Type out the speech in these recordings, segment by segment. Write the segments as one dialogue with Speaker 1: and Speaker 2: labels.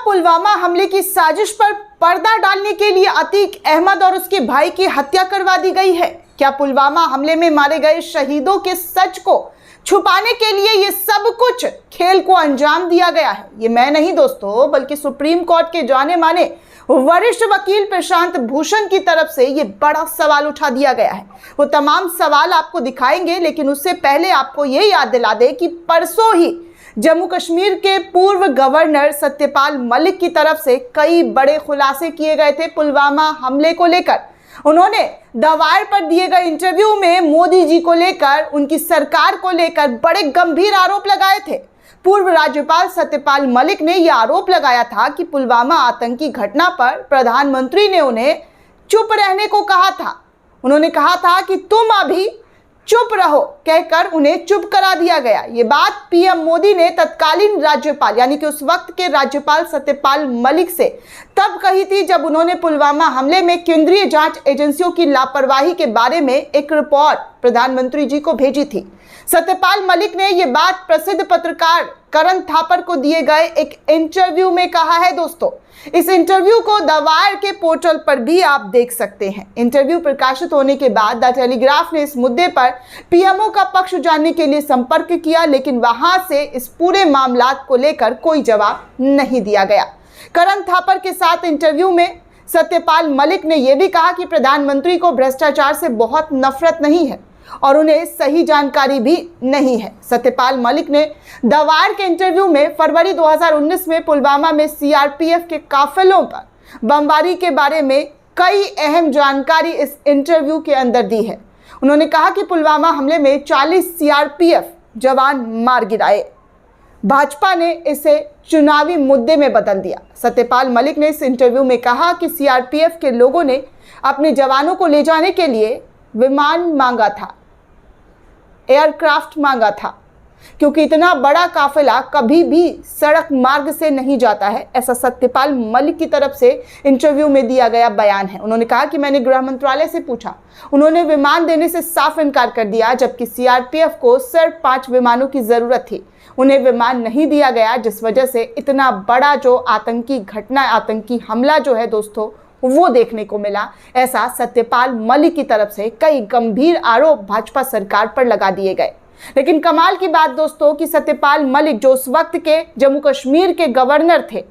Speaker 1: पुलवामा हमले की साजिश पर पर्दा डालने के लिए अतीक अहमद और उसके भाई की हत्या करवा दी गई है। क्या पुलवामा हमले में मारे गए शहीदों के सच को छुपाने के लिए ये सब कुछ खेल को अंजाम दिया गया है? ये मैं नहीं दोस्तों, बल्कि सुप्रीम कोर्ट के जाने माने वरिष्ठ वकील प्रशांत भूषण की तरफ से ये बड़ा सवाल उठा दिया गया है। वो तमाम सवाल आपको दिखाएंगे, लेकिन उससे पहले आपको ये याद दिला दे कि परसों ही जम्मू कश्मीर के पूर्व गवर्नर सत्यपाल मलिक की तरफ से कई बड़े खुलासे किए गए थे पुलवामा हमले को लेकर। उन्होंने द वायर पर दिए गए इंटरव्यू में मोदी जी को लेकर, उनकी सरकार को लेकर बड़े गंभीर आरोप लगाए थे। पूर्व राज्यपाल सत्यपाल मलिक ने यह आरोप लगाया था कि पुलवामा आतंकी घटना पर प्रधानमंत्री ने उन्हें चुप रहने को कहा था। उन्होंने कहा था कि तुम अभी चुप रहो कहकर उन्हें चुप करा दिया गया। ये बात पीएम मोदी ने तत्कालीन राज्यपाल यानी कि उस वक्त के राज्यपाल सत्यपाल मलिक से तब कही थी जब उन्होंने पुलवामा हमले में केंद्रीय जांच एजेंसियों की लापरवाही के बारे में एक रिपोर्ट प्रधानमंत्री जी को भेजी थी। सत्यपाल मलिक ने यह बात प्रसिद्ध पत्रकार करण थापर को दिए गए एक इंटरव्यू में कहा है। दोस्तों, इस इंटरव्यू को द वायर के पोर्टल पर भी आप देख सकते हैं। इंटरव्यू प्रकाशित होने के बाद द टेलीग्राफ ने इस मुद्दे पर पीएमओ का पक्ष जानने के लिए संपर्क किया, लेकिन वहां से इस पूरे मामला को लेकर कोई जवाब नहीं दिया गया। करण थापर के साथ इंटरव्यू में सत्यपाल मलिक ने यह भी कहा कि प्रधानमंत्री को भ्रष्टाचार से बहुत नफरत नहीं है और उन्हें सही जानकारी भी नहीं है। सत्यपाल मलिक ने द वायर के इंटरव्यू में फरवरी 2019 में पुलवामा में सीआरपीएफ के काफिलों पर बमबारी के बारे में कई अहम जानकारी इस इंटरव्यू के अंदर दी है। उन्होंने कहा कि पुलवामा हमले में 40 सीआरपीएफ जवान मार गिराए। भाजपा ने इसे चुनावी मुद्दे में बदल दिया। सत्यपाल मलिक ने इस इंटरव्यू में कहा कि सीआरपीएफ के लोगों ने अपने जवानों को ले जाने के लिए विमान मांगा था, एयरक्राफ्ट मांगा था, क्योंकि इतना बड़ा काफिला कभी भी सड़क मार्ग से नहीं जाता है। ऐसा सत्यपाल मलिक की तरफ से इंटरव्यू में दिया गया बयान है। उन्होंने कहा कि मैंने गृह मंत्रालय से पूछा, उन्होंने विमान देने से साफ इनकार कर दिया, जबकि सीआरपीएफ को सिर्फ 5 विमानों की जरूरत थी। उन्हें विमान नहीं दिया गया, जिस वजह से इतना बड़ा जो आतंकी घटना, आतंकी हमला जो है दोस्तों, वो देखने को मिला। ऐसा सत्यपाल मलिक की तरफ से कई गंभीर आरोप भाजपा सरकार पर लगा दिए गए। लेकिन कमाल की बात दोस्तों कि सत्यपाल मलिक जो उस वक्त के जम्मू कश्मीर के गवर्नर थे,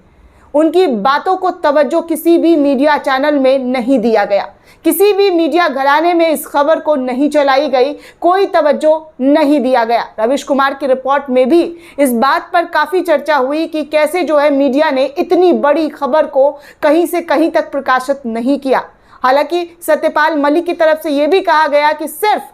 Speaker 1: उनकी बातों को तवज्जो किसी भी मीडिया चैनल में नहीं दिया गया। किसी भी मीडिया घराने में इस खबर को नहीं चलाई गई, कोई तवज्जो नहीं दिया गया। रवीश कुमार की रिपोर्ट में भी इस बात पर काफ़ी चर्चा हुई कि कैसे जो है मीडिया ने इतनी बड़ी खबर को कहीं से कहीं तक प्रकाशित नहीं किया। हालांकि सत्यपाल मलिक की तरफ से यह भी कहा गया कि सिर्फ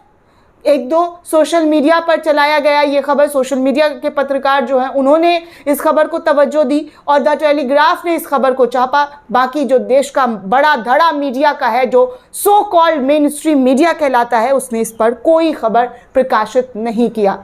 Speaker 1: 1-2 सोशल मीडिया पर चलाया गया ये खबर, सोशल मीडिया के पत्रकार जो हैं उन्होंने इस खबर को तवज्जो दी और द टेलीग्राफ ने इस खबर को छापा। बाकी जो देश का बड़ा धड़ा मीडिया का है, जो so called main stream media कहलाता है, उसने इस पर कोई खबर प्रकाशित नहीं किया।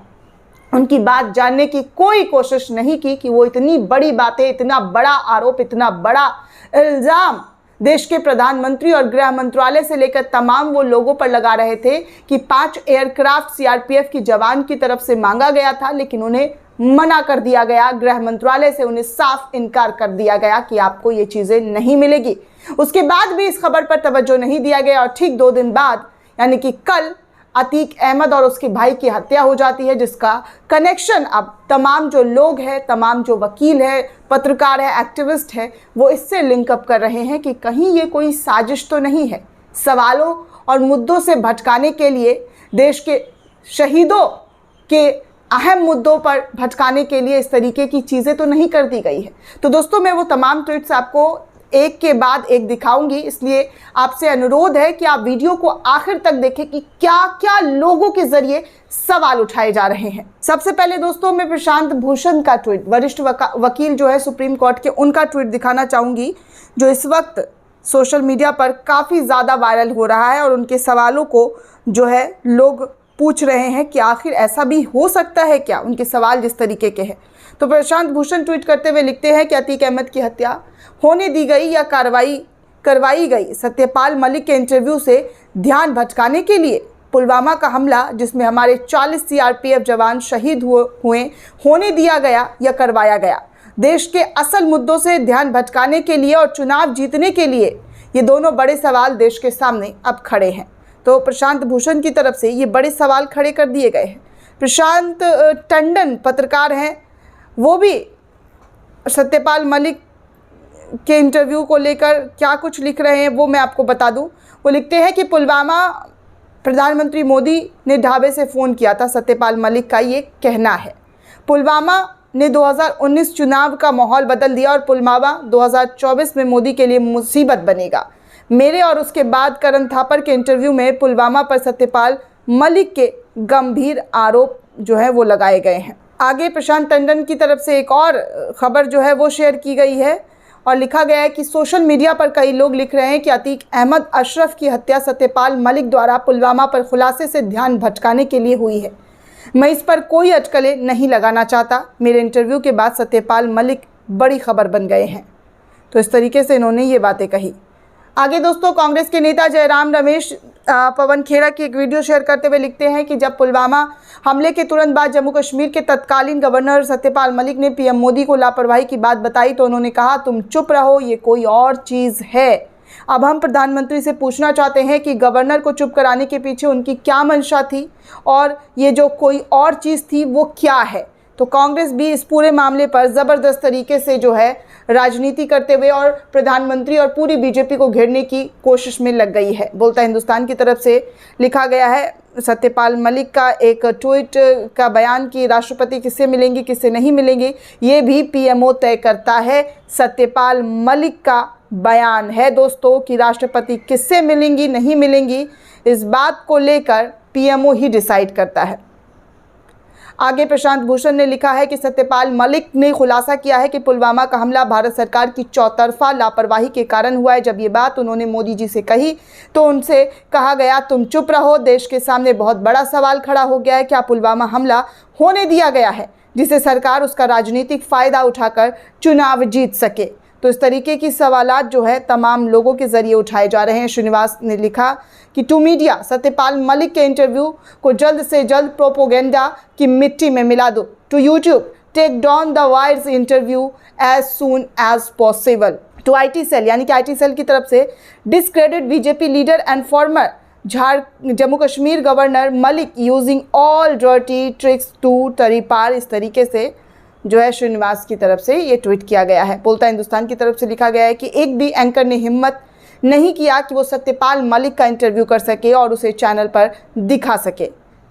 Speaker 1: उनकी बात जानने की कोई कोशिश नहीं की कि वो इतनी बड़ी बातें, इतना बड़ा आरोप, इतना बड़ा इल्ज़ाम देश के प्रधानमंत्री और गृह मंत्रालय से लेकर तमाम वो लोगों पर लगा रहे थे कि 5 एयरक्राफ्ट सीआरपीएफ की जवान की तरफ से मांगा गया था, लेकिन उन्हें मना कर दिया गया। गृह मंत्रालय से उन्हें साफ इनकार कर दिया गया कि आपको ये चीज़ें नहीं मिलेगी। उसके बाद भी इस खबर पर तवज्जो नहीं दिया गया और ठीक 2 दिन बाद यानी कि कल अतीक अहमद और उसके भाई की हत्या हो जाती है, जिसका कनेक्शन अब तमाम जो लोग हैं, तमाम जो वकील हैं, पत्रकार हैं, एक्टिविस्ट हैं, वो इससे लिंकअप कर रहे हैं कि कहीं ये कोई साजिश तो नहीं है। सवालों और मुद्दों से भटकाने के लिए, देश के शहीदों के अहम मुद्दों पर भटकाने के लिए इस तरीके की चीज़ें तो नहीं कर दी गई है। तो दोस्तों, मैं वो तमाम ट्वीट्स आपको एक के बाद एक दिखाऊंगी, इसलिए आपसे अनुरोध है कि आप वीडियो को आखिर तक देखें कि क्या क्या लोगों के जरिए सवाल उठाए जा रहे हैं। सबसे पहले दोस्तों, मैं प्रशांत भूषण का ट्वीट, वरिष्ठ वकील जो है सुप्रीम कोर्ट के, उनका ट्वीट दिखाना चाहूँगी, जो इस वक्त सोशल मीडिया पर काफ़ी ज़्यादा वायरल हो रहा है और उनके सवालों को जो है लोग पूछ रहे हैं कि आखिर ऐसा भी हो सकता है क्या, उनके सवाल जिस तरीके के हैं। तो प्रशांत भूषण ट्वीट करते हुए लिखते हैं कि अतीक अहमद की हत्या होने दी गई या कार्रवाई करवाई गई सत्यपाल मलिक के इंटरव्यू से ध्यान भटकाने के लिए। पुलवामा का हमला जिसमें हमारे 40 सीआरपीएफ जवान शहीद हुए होने दिया गया या करवाया गया। देश के असल मुद्दों से ध्यान भटकाने के लिए और चुनाव जीतने के लिए ये दोनों बड़े सवाल देश के सामने अब खड़े हैं। तो प्रशांत भूषण की तरफ से ये बड़े सवाल खड़े कर दिए गए हैं। प्रशांत टंडन पत्रकार हैं, वो भी सत्यपाल मलिक के इंटरव्यू को लेकर क्या कुछ लिख रहे हैं वो मैं आपको बता दूं। वो लिखते हैं कि पुलवामा प्रधानमंत्री मोदी ने ढाबे से फ़ोन किया था, सत्यपाल मलिक का ये कहना है। पुलवामा ने 2019 चुनाव का माहौल बदल दिया और पुलवामा 2024 में मोदी के लिए मुसीबत बनेगा। मेरे और उसके बाद करण थापर के इंटरव्यू में पुलवामा पर सत्यपाल मलिक के गंभीर आरोप जो है वो लगाए गए हैं। आगे प्रशांत टंडन की तरफ से एक और खबर जो है वो शेयर की गई है और लिखा गया है कि सोशल मीडिया पर कई लोग लिख रहे हैं कि अतीक अहमद अशरफ की हत्या सत्यपाल मलिक द्वारा पुलवामा पर खुलासे से ध्यान भटकाने के लिए हुई है। मैं इस पर कोई अटकलें नहीं लगाना चाहता। मेरे इंटरव्यू के बाद सत्यपाल मलिक बड़ी खबर बन गए हैं। तो इस तरीके से इन्होंने ये बातें कही। आगे दोस्तों, कांग्रेस के नेता जयराम रमेश पवन खेड़ा की एक वीडियो शेयर करते हुए लिखते हैं कि जब पुलवामा हमले के तुरंत बाद जम्मू कश्मीर के तत्कालीन गवर्नर सत्यपाल मलिक ने पीएम मोदी को लापरवाही की बात बताई तो उन्होंने कहा, तुम चुप रहो, ये कोई और चीज़ है। अब हम प्रधानमंत्री से पूछना चाहते हैं कि गवर्नर को चुप कराने के पीछे उनकी क्या मंशा थी और ये जो कोई और चीज़ थी वो क्या है। तो कांग्रेस भी इस पूरे मामले पर ज़बरदस्त तरीके से जो है राजनीति करते हुए और प्रधानमंत्री और पूरी बीजेपी को घेरने की कोशिश में लग गई है। बोलता हिंदुस्तान की तरफ से लिखा गया है सत्यपाल मलिक का एक ट्वीट का बयान कि राष्ट्रपति किससे मिलेंगे किससे नहीं मिलेंगे ये भी पीएमओ तय करता है। सत्यपाल मलिक का बयान है दोस्तों कि राष्ट्रपति किससे मिलेंगी नहीं मिलेंगी, इस बात को लेकर पीएमओ ही डिसाइड करता है। आगे प्रशांत भूषण ने लिखा है कि सत्यपाल मलिक ने खुलासा किया है कि पुलवामा का हमला भारत सरकार की चौतरफा लापरवाही के कारण हुआ है। जब ये बात उन्होंने मोदी जी से कही तो उनसे कहा गया, तुम चुप रहो, देश के सामने बहुत बड़ा सवाल खड़ा हो गया है। क्या पुलवामा हमला होने दिया गया है जिससे सरकार उसका राजनीतिक फ़ायदा उठाकर चुनाव जीत सके। तो इस तरीके की सवालात जो है तमाम लोगों के ज़रिए उठाए जा रहे हैं। श्रीनिवास ने लिखा कि टू मीडिया, सत्यपाल मलिक के इंटरव्यू को जल्द से जल्द प्रोपोगेंडा की मिट्टी में मिला दो। To YouTube, take down the wires interview as soon as possible. To IT cell, यानी कि IT सेल की तरफ से, discredit BJP leader and former Jammu Kashmir governor Malik using all dirty tricks to तरीपार। इस तरीके से जो है श्रीनिवास की तरफ से ये ट्वीट किया गया है। बोलता हिंदुस्तान की तरफ से लिखा गया है कि एक भी एंकर ने हिम्मत नहीं किया कि वो सत्यपाल मलिक का इंटरव्यू कर सके और उसे चैनल पर दिखा सके।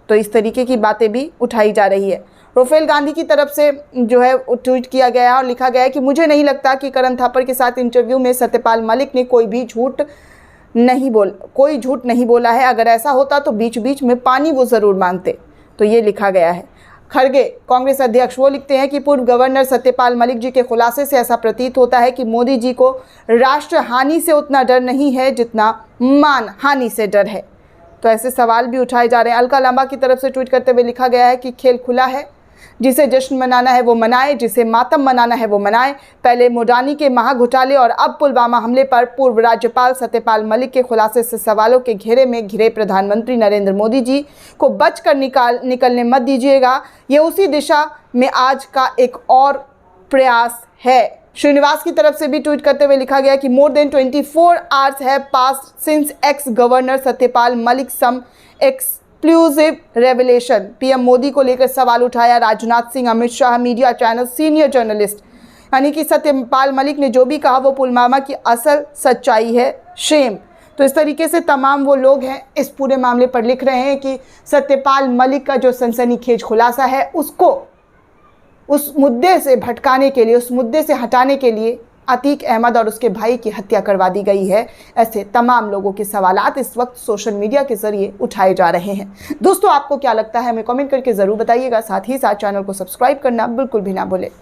Speaker 1: तो इस तरीके की बातें भी उठाई जा रही है। राफेल गांधी की तरफ से जो है ट्वीट किया गया है और लिखा गया है कि मुझे नहीं लगता कि करण थापर के साथ इंटरव्यू में सत्यपाल मलिक ने कोई झूठ नहीं बोला है। अगर ऐसा होता तो बीच बीच में पानी वो ज़रूर मांगते। तो ये लिखा गया है। खड़गे कांग्रेस अध्यक्ष वो लिखते हैं कि पूर्व गवर्नर सत्यपाल मलिक जी के खुलासे से ऐसा प्रतीत होता है कि मोदी जी को राष्ट्र हानि से उतना डर नहीं है जितना मान हानि से डर है। तो ऐसे सवाल भी उठाए जा रहे हैं। अलका लांबा की तरफ से ट्वीट करते हुए लिखा गया है कि खेल खुला है, जिसे जश्न मनाना है वो मनाए, जिसे मातम मनाना है वो मनाए। पहले मोडानी के महाघोटाले और अब पुलवामा हमले पर पूर्व राज्यपाल सत्यपाल मलिक के खुलासे से सवालों के घेरे में घिरे प्रधानमंत्री नरेंद्र मोदी जी को बचकर निकलने मत दीजिएगा। ये उसी दिशा में आज का एक और प्रयास है। श्रीनिवास की तरफ से भी ट्वीट करते हुए लिखा गया कि more than 24 hours have passed since ex governor Satyapal Malik some exclusive revelation. PM Modi को लेकर सवाल उठाया Rajnath Singh, Amit Shah, media channel, senior journalist. यानी कि सत्यपाल मलिक ने जो भी कहा वो पुलवामा की असल सच्चाई है। शेम। तो इस तरीके से तमाम वो लोग हैं इस पूरे मामले पर लिख रहे हैं कि सत्यपाल मलिक का जो सनसनीखेज खुलासा है उसको उस मुद्दे से भटकाने के लिए, उस मुद्दे से हटाने के लिए अतीक अहमद और उसके भाई की हत्या करवा दी गई है। ऐसे तमाम लोगों के सवालात इस वक्त सोशल मीडिया के जरिए उठाए जा रहे हैं। दोस्तों, आपको क्या लगता है हमें कमेंट करके ज़रूर बताइएगा। साथ ही साथ चैनल को सब्सक्राइब करना बिल्कुल भी ना भूलें।